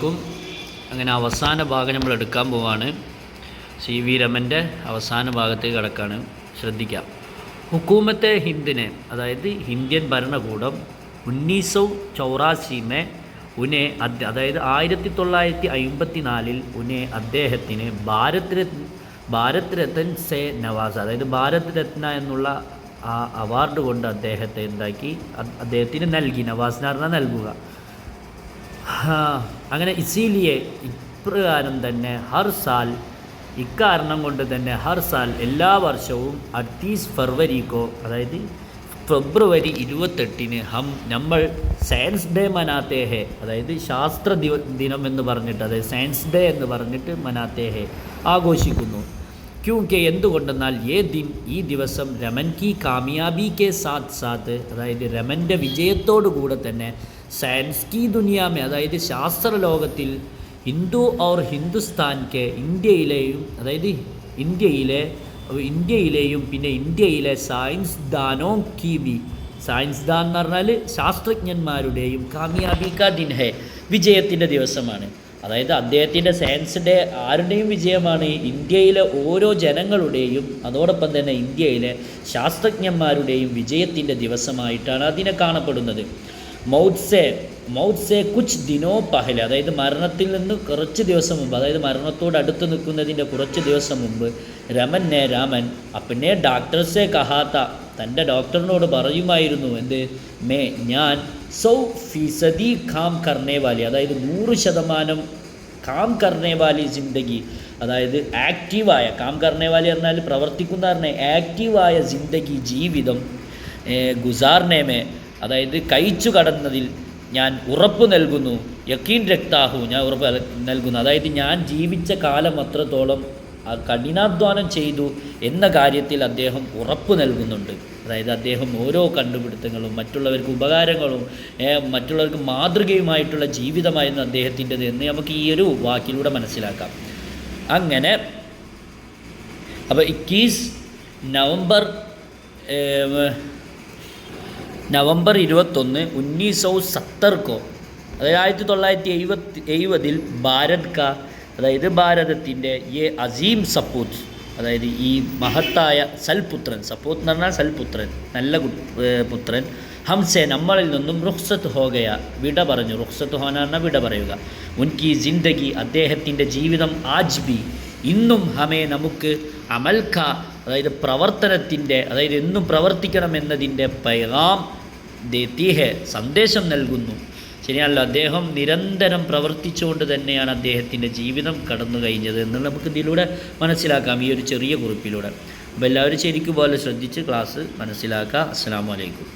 അലൈക്കും. അങ്ങനെ അവസാന ഭാഗം നമ്മൾ എടുക്കാൻ പോവാണ്. CV രമൻ്റെ അവസാന ഭാഗത്തേക്ക് കിടക്കാണ്. ശ്രദ്ധിക്കാം. ഹുക്കൂമത്തെ ഹിന്ദിനെ, അതായത് ഇന്ത്യൻ ഭരണകൂടം 1984 ഉനെ, അതായത് 1954 ഉനെ അദ്ദേഹത്തിന് ഭാരത് രത്ന സെ നവാസ്, അതായത് ഭാരത് രത്ന എന്നുള്ള ആ അവാർഡ് കൊണ്ട് അദ്ദേഹത്തെ എന്താക്കി, അദ്ദേഹത്തിന് നൽകി. നവാസിന് പറഞ്ഞാൽ നൽകുക. അങ്ങനെ ഇസീലിയെ ഇപ്രകാരം തന്നെ ഇക്കാരണം കൊണ്ട് തന്നെ എല്ലാ വർഷവും 38 ഫെബ്രുവരിക്കോ, അതായത് ഫെബ്രുവരി 28-ന് നമ്മൾ സയൻസ് ഡേ മനാത്തേ ഹെ, അതായത് ശാസ്ത്ര ദിനം എന്ന് പറഞ്ഞിട്ട്, അതായത് സയൻസ് ഡേ എന്ന് പറഞ്ഞിട്ട് മനാത്തേ ഹെ, ആഘോഷിക്കുന്നു. ക്യൂക്കെ എന്തുകൊണ്ടെന്നാൽ ഈ ദിവസം രമൻ കി കാമിയാബി കെ സാത്ത്, അതായത് രമൻ്റെ വിജയത്തോടു കൂടെ തന്നെ സയൻസ് കി ദുനിയാമേ, അതായത് ശാസ്ത്ര ലോകത്തിൽ ഹിന്ദു ഔർ ഹിന്ദുസ്ഥാൻ കെ, ഇന്ത്യയിലെയും, അതായത് ഇന്ത്യയിലെയും പിന്നെ ഇന്ത്യയിലെ സയൻസ്ദാനോ കി ബി, സയൻസ്ദാൻ എന്ന് പറഞ്ഞാൽ ശാസ്ത്രജ്ഞന്മാരുടെയും കാമിയാബി കാ ദിൻ ഹെ, വിജയത്തിൻ്റെ ദിവസമാണ്. അതായത് അദ്ദേഹത്തിൻ്റെ സയൻസ് ഡേ ആരുടെയും വിജയമാണ്, ഇന്ത്യയിലെ ഓരോ ജനങ്ങളുടെയും, അതോടൊപ്പം തന്നെ ഇന്ത്യയിലെ ശാസ്ത്രജ്ഞന്മാരുടെയും വിജയത്തിൻ്റെ ദിവസമായിട്ടാണ് അതിനെ കാണപ്പെടുന്നത്. മൗത്ത് സെ കുച്ച് ദിനോ പഹലെ, അതായത് മരണത്തിൽ നിന്ന് കുറച്ച് ദിവസം മുമ്പ്, അതായത് മരണത്തോട് അടുത്ത് നിൽക്കുന്നതിൻ്റെ കുറച്ച് ദിവസം മുമ്പ് രാമൻ അപ്പനെ ഡോക്ടർ സെ കഹാത്ത, തൻ്റെ ഡോക്ടറിനോട് പറയുമായിരുന്നു, ഞാൻ 100% കാം കർണേ വാലി, അതായത് 100% കാം കർണേ വാലി ജിന്ദഗി, അതായത് ആക്റ്റീവായ, കാം കർണേ വാലി പറഞ്ഞാൽ പ്രവർത്തിക്കുന്ന പറഞ്ഞാൽ ആക്റ്റീവായ ജിന്ദഗി, ജീവിതം ഗുസാർനേമേ, അതായത് കഴിച്ചു കടന്നതിൽ ഞാൻ ഉറപ്പ് നൽകുന്നു. യക്കീൻ രക്താഹു, ഞാൻ ഉറപ്പ് നൽകുന്നു, അതായത് ഞാൻ ജീവിച്ച കാലം അത്രത്തോളം കഠിനാധ്വാനം ചെയ്തു എന്ന കാര്യത്തിൽ അദ്ദേഹം ഉറപ്പ് നൽകുന്നുണ്ട്. അതായത് അദ്ദേഹം ഓരോ കണ്ടുപിടുത്തങ്ങളും മറ്റുള്ളവർക്ക് ഉപകാരങ്ങളും മറ്റുള്ളവർക്ക് മാതൃകയുമായിട്ടുള്ള ജീവിതമായിരുന്നു അദ്ദേഹത്തിൻ്റെത് എന്ന് നമുക്ക് ഈ ഒരു വാക്കിലൂടെ മനസ്സിലാക്കാം. അങ്ങനെ അപ്പോൾ 21 നവംബർ 1970 അതായത് 1970 അതായത് ഭാരതത്തിൻ്റെ അസീം സപ്പൂത്ത്, അതായത് ഈ മഹത്തായ സൽപുത്രൻ, സപ്പൂത്ത് എന്ന് പറഞ്ഞാൽ സൽപുത്രൻ, നല്ല പുത്രൻ, ഹംസെ നമ്മളിൽ നിന്നും റുഖ്സത്ത് ഹോഗയ, വിട പറഞ്ഞു. റുഖ്സത്ത് ഹോന പറഞ്ഞാൽ വിട പറയുക. ഉൻകി ജിന്ദഗി, അദ്ദേഹത്തിൻ്റെ ജീവിതം, ആജ് ബി, ഇന്നും ഹമേ നമുക്ക്, അമൽഖ, അതായത് പ്രവർത്തനത്തിൻ്റെ, അതായത് എന്നും പ്രവർത്തിക്കണം എന്നതിൻ്റെ പൈഗാം ദേത്തി ഹെ, സന്ദേശം നൽകുന്നു. ശരിയാണല്ലോ, അദ്ദേഹം നിരന്തരം പ്രവർത്തിച്ചുകൊണ്ട് തന്നെയാണ് അദ്ദേഹത്തിൻ്റെ ജീവിതം കടന്നു കഴിഞ്ഞത് എന്ന് നമുക്ക് ഇതിലൂടെ മനസ്സിലാക്കാം, ഈ ഒരു ചെറിയ കുറിപ്പിലൂടെ. അപ്പോൾ എല്ലാവരും ശരിക്കും പോലെ ശ്രദ്ധിച്ച് ക്ലാസ് മനസ്സിലാക്കുക. അസ്സലാമു അലൈക്കും.